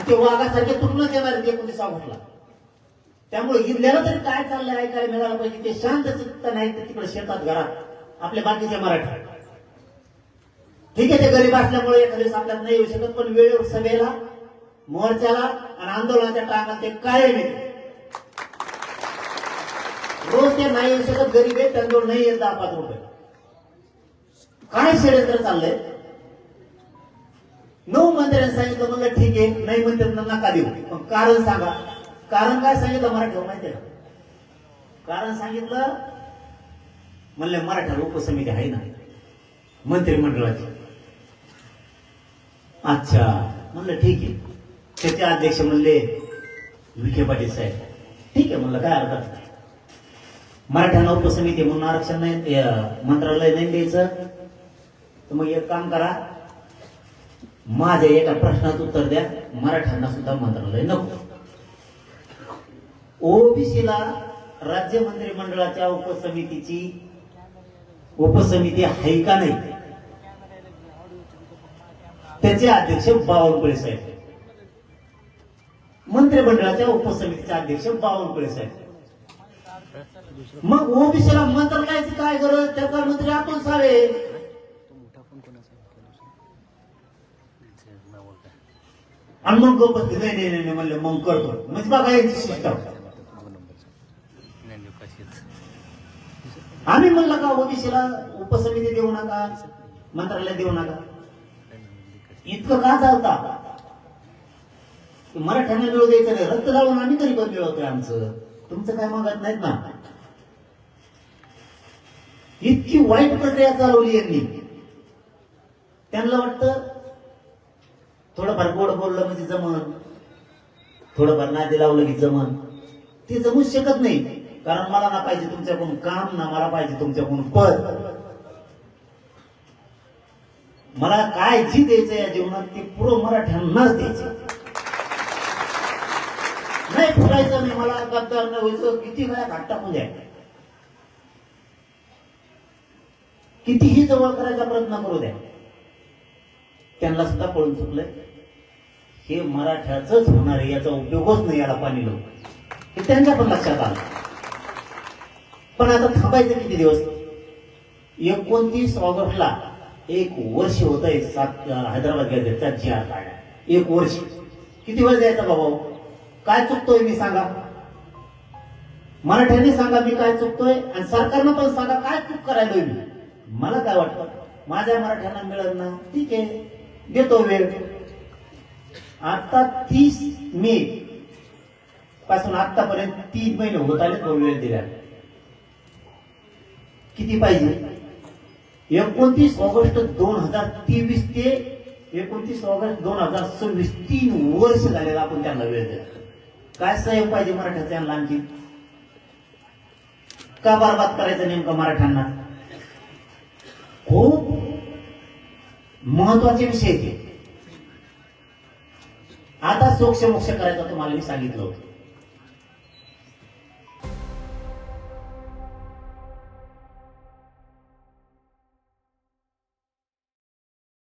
ते वाघासारखे तुटूनच येणार आहेत 29 ऑगस्टला. त्यामुळे इथल्याला तरी काय चाललंय ऐकायला मिळालं पाहिजे. ते शांत चित्त नाही तर तिकडे शेतात घरात आपल्या बाकीचे मराठी. ठीक आहे, ते गरीब असल्यामुळे एखाद्या दिवस आपल्याला नाही येऊ शकत, पण वेळेवर सभेला, मोर्चाला आणि आंदोलनाच्या टायमाला ते कायम येते. रोज ते नाही येऊ शकत, गरीब आहे, त्यांच्यावर नाही येत 10-5 रुपये. काय षडयंत्र चाललंय? 9 मंत्र्यांनी सांगितलं, म्हणलं ठीक आहे, नाही मंत्र्यांना नका देऊ, पण कारण सांगा. कारण काय सांगितलं मराठीवर माहितीये का? कारण सांगितलं, म्हणले मराठा उपसमिती आहे ना मंत्रिमंडळाची. अच्छा, म्हणलं ठीक आहे. त्याचे अध्यक्ष म्हणले विखे पाटील साहेब. ठीक आहे म्हणलं, काय अर्थ नाही. मराठ्यांना उपसमिती म्हणून आरक्षण नाही, मंत्रालय नाही द्यायचं, तर मग एक काम करा, माझ्या एका प्रश्नाचं उत्तर द्या, मराठ्यांना सुद्धा मंत्रालय नको. ओबीसीला राज्य मंत्रिमंडळाच्या उपसमिती आहे का नाही? त्याचे अध्यक्ष बावनकुळे साहेब, मंत्रिमंडळाच्या उपसमितीचे अध्यक्ष बावनकुळे साहेब. मग ओबीसीला मंत्रालयाची काय गरज? त्याचा मंत्री आपण सावे. आणि मग गप्प नाही म्हणले मग करतो, म्हणजे बघा यांची सिस्टम. आम्ही म्हणलं का ओबीसीला उपसमिती देऊ नका, मंत्रालय देऊ नका? इतकं का चालता? मराठ्यांना मिळू द्यायचं नाही, रक्त लावून आम्ही तरी पण मिळवतोय आमचं, तुमचं काय मागत नाहीत ना. इतकी वाईट प्रक्रिया चालवली यांनी. त्यांना वाटतं थोडंफार गोड बोललं म्हणजे जमन, थोडंफार नादी लावलं की जमन. ते जमूच शकत नाही, कारण मला ना पाहिजे तुमच्याकडून काम, ना मला पाहिजे तुमच्याकडून पद. मला काय जी द्यायचं या जीवनात ते पुरं मराठ्यांनाच द्यायचं. नाही फुलायचं नाही, मला गद्दार नाही व्हायचं. किती वेळा घाट टाकून द्या, कितीही जवळ करायचा प्रयत्न करू द्या. त्यांना सुद्धा कळून चुकलंय, हे मराठ्याच होणार आहे, याचा उपयोगच नाही याला पाणी लावून, हे त्यांच्या पण लक्षात आलं. पण आता थांबायचं किती दिवस? 29 ऑगस्टला 1 वर्ष होत आहे हैदराबाद गॅझेटचा GR काढा. 1 वर्ष किती वेळ द्यायचा बाबा? काय चुकतोय मी सांगा, मराठ्यांनी सांगा मी काय चुकतोय, आणि सरकारनं पण सांगा काय चूक करायलोय मी. मला काय वाटतं, माझ्या मराठ्यांना मिळत ना, ठीक आहे देतो वेळ. आता 30 मे पासून आतापर्यंत 3 महिने होत आले तो वेळ दिला. किती पाहिजे? 29 ऑगस्ट 2023 ते 29 ऑगस्ट 2026 3 वर्ष झालेला आपण त्यांना वेळ दिला. काय संयम पाहिजे मराठ्याचा यांना आणखी? का बरबाद करायचं नेमकं मराठ्यांना? खूप महत्वाचे विषय ते. आता सोक्ष मोक्ष करायचा तुम्हाला मी सांगितलं होतं.